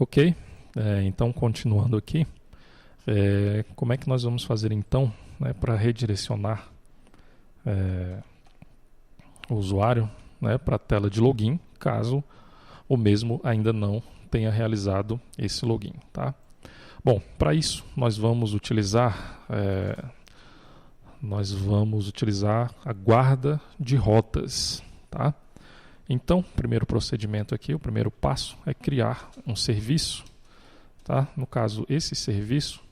Ok, então continuando aqui, como é que nós vamos fazer então, né, para redirecionar o usuário, né, para a tela de login, caso o mesmo ainda não tenha realizado esse login, tá? Bom, para isso nós vamos utilizar a guarda de rotas, tá? Então, o primeiro procedimento aqui, o primeiro passo é criar um serviço, tá? No caso, esse serviço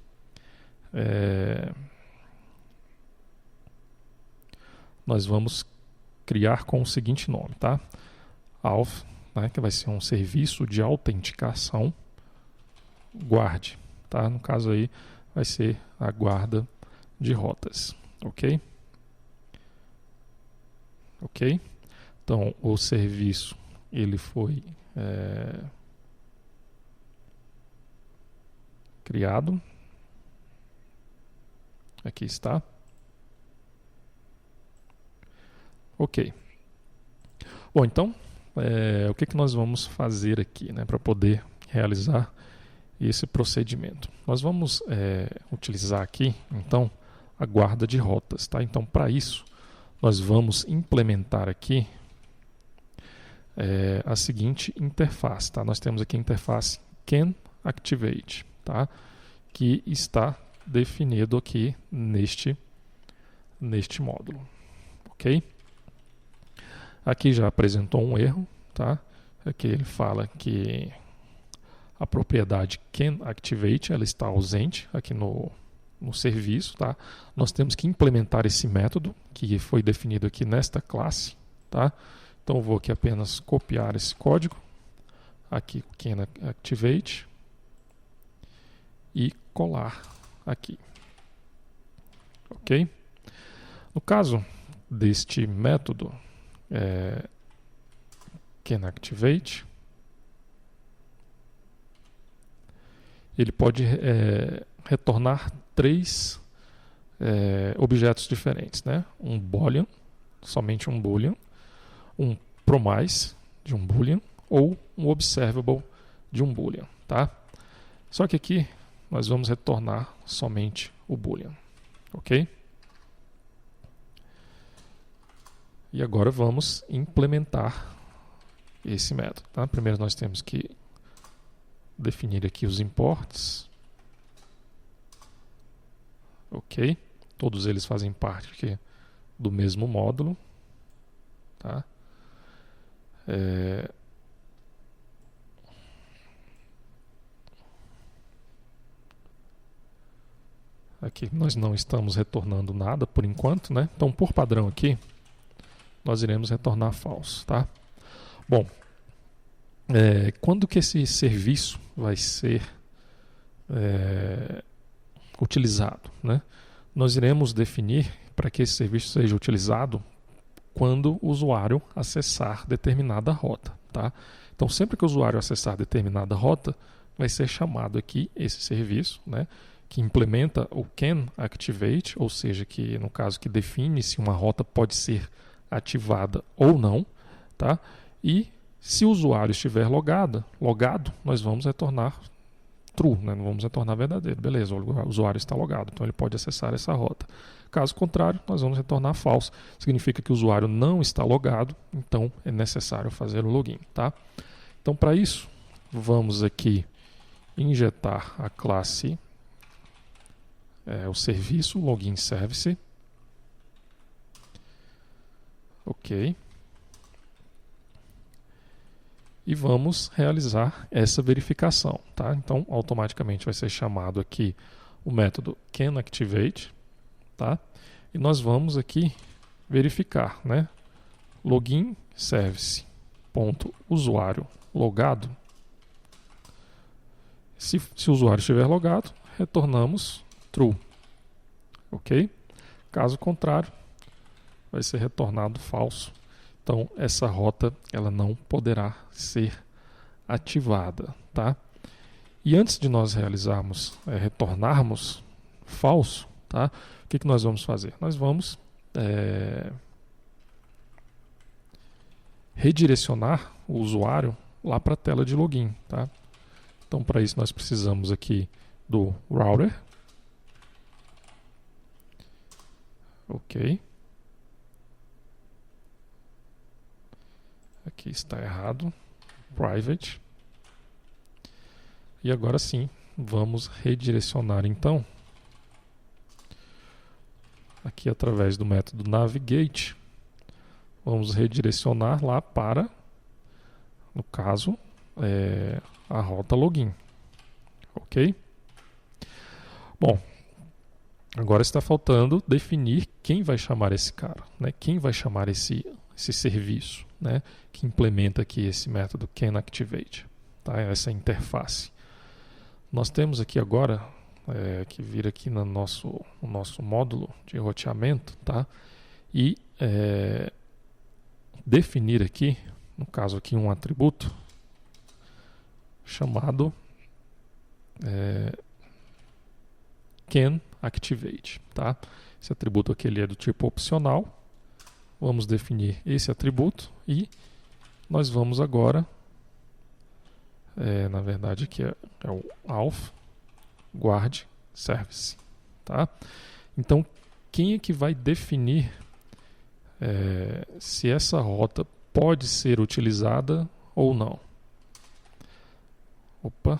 nós vamos criar com o seguinte nome, tá? Auth, né, que vai ser um serviço de autenticação guarde, tá? No caso aí vai ser a guarda de rotas, ok? Ok? Então o serviço ele foi criado, aqui está, ok. Bom, então o que nós vamos fazer aqui, né, para poder realizar esse procedimento? Nós vamos utilizar aqui, então, a guarda de rotas, tá? Então, para isso, nós vamos implementar aqui a seguinte interface, tá? Nós temos aqui a interface canActivate, tá? Que está definido aqui neste módulo, ok? Aqui já apresentou um erro, tá? Aqui ele fala que a propriedade canActivate ela está ausente aqui no serviço, tá? Nós temos que implementar esse método que foi definido aqui nesta classe, tá? Então eu vou aqui apenas copiar esse código, aqui o canActivate e colar aqui, ok? No caso deste método canActivate, ele pode retornar três objetos diferentes, né? Um boolean, somente um boolean, um promise de um boolean ou um observable de um boolean, tá? Só que aqui nós vamos retornar somente o boolean, ok? E agora vamos implementar esse método, tá? Primeiro nós temos que definir aqui os imports, ok? Todos eles fazem parte aqui do mesmo módulo, tá? Aqui nós não estamos retornando nada por enquanto, né? Então, por padrão aqui, nós iremos retornar false, tá? Bom, quando que esse serviço vai ser utilizado, né? Nós iremos definir para que esse serviço seja utilizado quando o usuário acessar determinada rota, tá? Então, sempre que o usuário acessar determinada rota, vai ser chamado aqui esse serviço, né, que implementa o canActivate, ou seja, que no caso que define se uma rota pode ser ativada ou não, tá? E se o usuário estiver logado, nós vamos retornar true, né? Não vamos retornar verdadeiro. Beleza, o usuário está logado, então ele pode acessar essa rota. Caso contrário, nós vamos retornar false. Significa que o usuário não está logado, então é necessário fazer o login, tá? Então, para isso, vamos aqui injetar a classe, o serviço login service, ok? E vamos realizar essa verificação, tá? Então, automaticamente vai ser chamado aqui o método canActivate, tá? E nós vamos aqui verificar, né? Login service ponto usuário logado. Se o usuário estiver logado, retornamos true, ok? Caso contrário, vai ser retornado falso. Então, essa rota ela não poderá ser ativada, tá? E antes de nós retornarmos falso, tá? O que nós vamos fazer? Nós vamos redirecionar o usuário lá para a tela de login, tá? Então, para isso, nós precisamos aqui do router. Ok. Aqui está errado. Private. E agora sim, vamos redirecionar então. Aqui através do método navigate. Vamos redirecionar lá para, no caso, a rota login. Ok? Bom, agora está faltando definir quem vai chamar esse cara, né? Quem vai chamar esse serviço, né? Que implementa aqui esse método canActivate, tá? Essa interface. Nós temos aqui agora que vir aqui no nosso módulo de roteamento, tá? E definir aqui, no caso aqui, um atributo chamado canActivate, tá? Esse atributo aqui ele é do tipo opcional. Vamos definir esse atributo e nós vamos agora, na verdade aqui é o auth guard service, tá? Então, quem é que vai definir se essa rota pode ser utilizada ou não? Opa!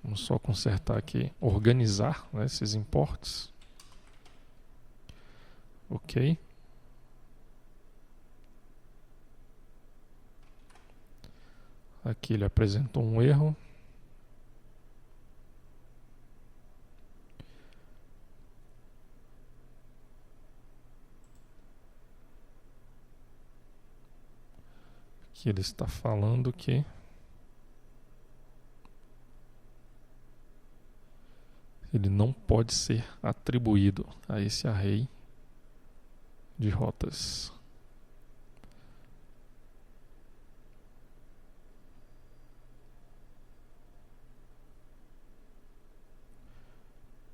Vamos só consertar aqui, organizar, né, esses imports. Ok. Aqui ele apresentou um erro. Aqui ele está falando que ele não pode ser atribuído a esse array de rotas.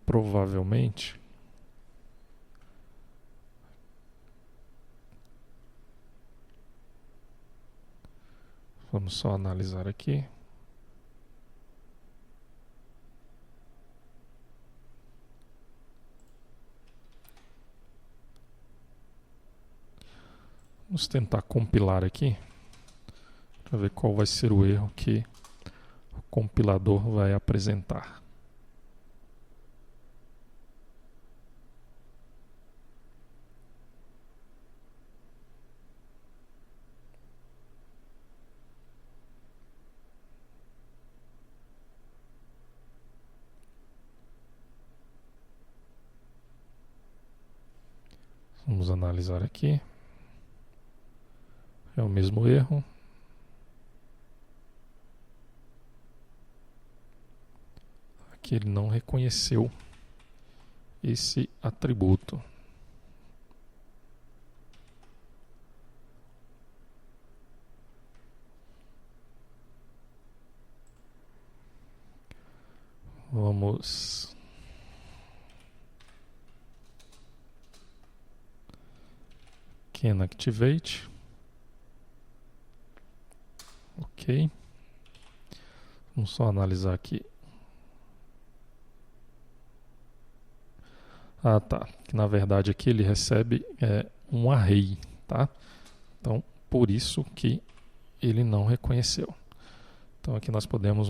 Provavelmente vamos só analisar aqui. Vamos tentar compilar aqui para ver qual vai ser o erro que o compilador vai apresentar. Vamos analisar aqui. É o mesmo erro. Aqui ele não reconheceu esse atributo. Vamos canActivate. Ok. Vamos só analisar aqui. Ah, tá. Que na verdade aqui ele recebe um array, tá? Então, por isso que ele não reconheceu. Então aqui nós podemos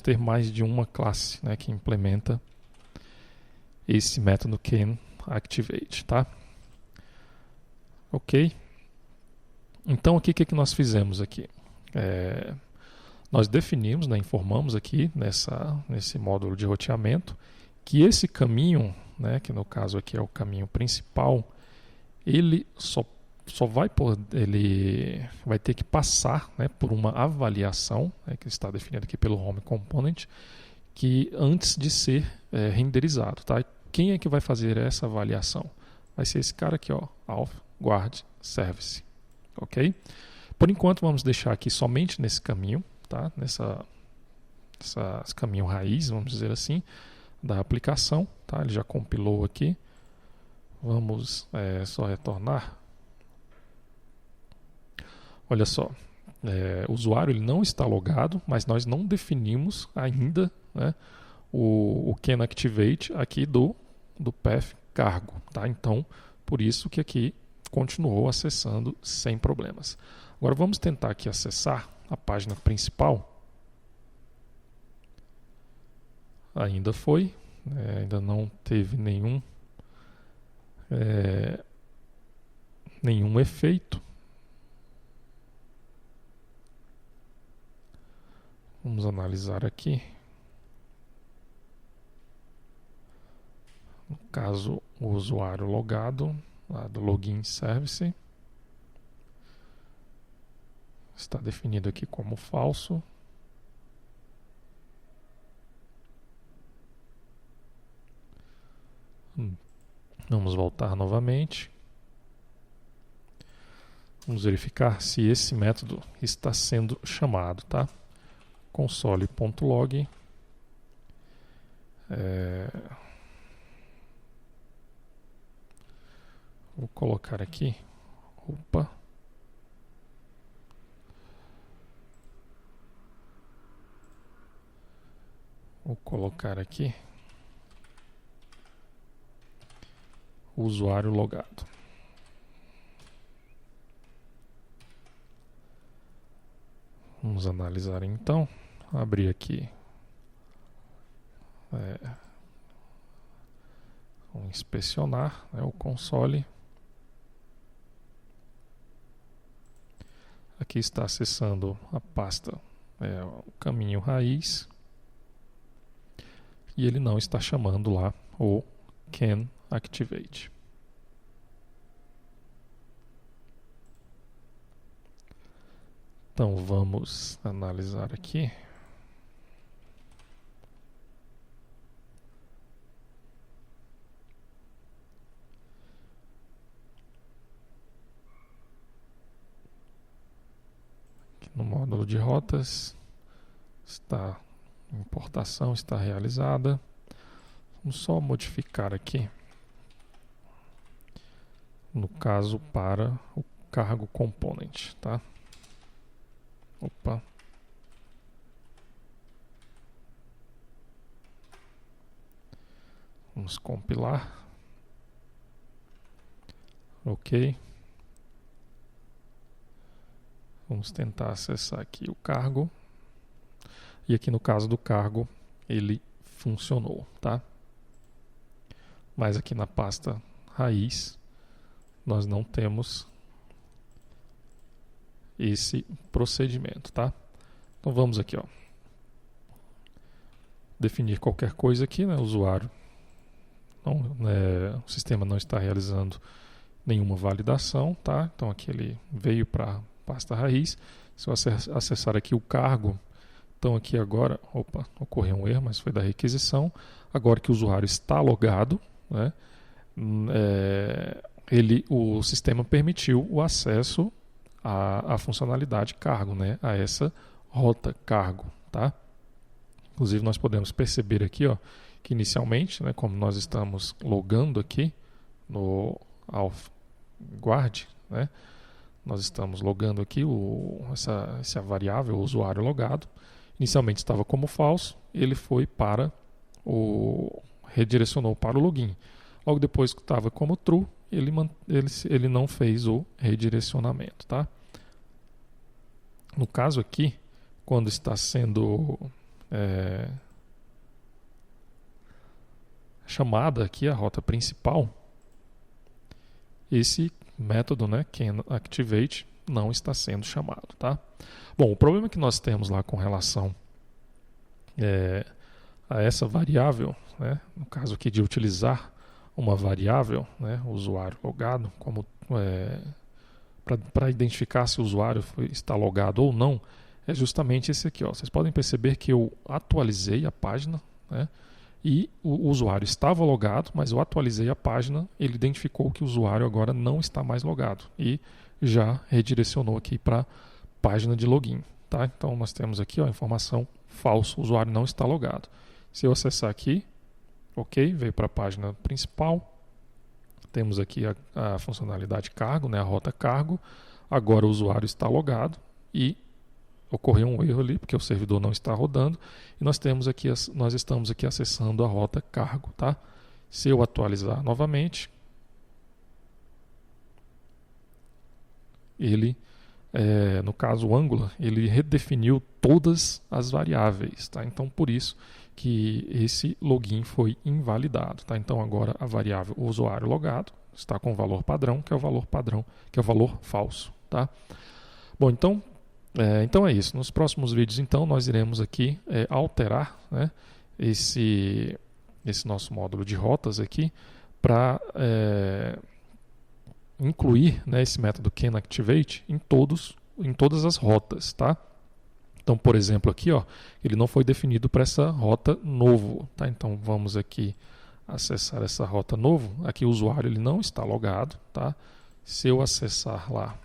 ter mais de uma classe, né, que implementa esse método canActivate, tá? Ok? Então aqui o que nós fizemos aqui? Nós definimos, né, informamos aqui nesse módulo de roteamento que esse caminho, né, que no caso aqui é o caminho principal, ele ele vai ter que passar, né, por uma avaliação, né, que está definida aqui pelo Home Component, que antes de ser renderizado, tá? Quem é que vai fazer essa avaliação? Vai ser esse cara aqui, ó, auth guard service, ok? Por enquanto vamos deixar aqui somente nesse caminho, tá? Esse caminho raiz, vamos dizer assim, da aplicação, tá? Ele já compilou aqui. Vamos só retornar. Olha só, o usuário ele não está logado, mas nós não definimos ainda, né, o can activate aqui do path cargo, tá? Então, por isso que aqui continuou acessando sem problemas. Agora vamos tentar aqui acessar a página principal. Ainda foi, ainda não teve nenhum efeito. Vamos analisar aqui. No caso, o usuário logado, lá do login service, está definido aqui como falso. Vamos voltar novamente. Vamos verificar se esse método está sendo chamado, tá? Console.log. Vou colocar aqui. Opa. Vou colocar aqui o usuário logado. Vamos analisar então. Abrir aqui. Vamos inspecionar, né, o console. Aqui está acessando a pasta, o caminho raiz. E ele não está chamando lá o can activate. Então vamos analisar aqui. Aqui no módulo de rotas está a importação está realizada. Vamos só modificar aqui. No caso para o cargo component, tá? Opa. Vamos compilar. Ok. Vamos tentar acessar aqui o cargo. E aqui no caso do cargo, ele funcionou, tá? Mas aqui na pasta raiz, nós não temos esse procedimento, tá? Então vamos aqui, ó. Definir qualquer coisa aqui, né? O usuário, o sistema não está realizando nenhuma validação, tá? Então aqui ele veio para a pasta raiz. Se eu acessar aqui o cargo, então aqui agora, ocorreu um erro, mas foi da requisição. Agora que o usuário está logado, né? O sistema permitiu o acesso à funcionalidade cargo, né? A essa rota cargo, tá? Inclusive nós podemos perceber aqui, ó, que inicialmente, né, como nós estamos logando aqui no guard, né? Nós estamos logando aqui essa variável, o usuário logado. Inicialmente estava como falso, ele foi para redirecionou para o login. Logo depois que estava como true, ele não fez o redirecionamento, tá? No caso aqui, quando está sendo chamada aqui a rota principal, esse método, né, can activate, não está sendo chamado, tá? Bom, o problema que nós temos lá com relação a essa variável, né, no caso aqui de utilizar uma variável, né, usuário logado, como para identificar se o usuário está logado ou não, é justamente esse aqui, ó. Vocês podem perceber que eu atualizei a página, né, e o usuário estava logado, mas eu atualizei a página, ele identificou que o usuário agora não está mais logado e já redirecionou aqui para a página de login, tá? Então nós temos aqui, ó, a informação falso, o usuário não está logado. Se eu acessar aqui, ok, veio para a página principal, temos aqui a funcionalidade cargo, né, a rota cargo. Agora o usuário está logado e ocorreu um erro ali, porque o servidor não está rodando, e nós estamos aqui acessando a rota cargo, tá? Se eu atualizar novamente, ele, no caso o Angular, ele redefiniu todas as variáveis, tá? Então por isso que esse login foi invalidado, tá? Então agora a variável usuário logado está com o valor padrão, que é o valor falso, tá? Bom, então é isso. Nos próximos vídeos, então, nós iremos aqui alterar, né, esse nosso módulo de rotas aqui para incluir, né, esse método canActivate em todas as rotas, tá? Então, por exemplo, aqui, ó, ele não foi definido para essa rota novo, tá? Então, vamos aqui acessar essa rota novo. Aqui o usuário ele não está logado, tá? Se eu acessar lá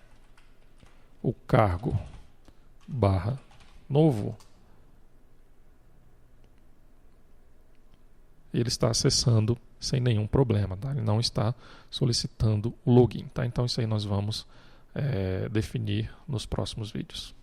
o cargo /novo, ele está acessando sem nenhum problema, tá? Ele não está solicitando o login, tá? Então isso aí nós vamos definir nos próximos vídeos.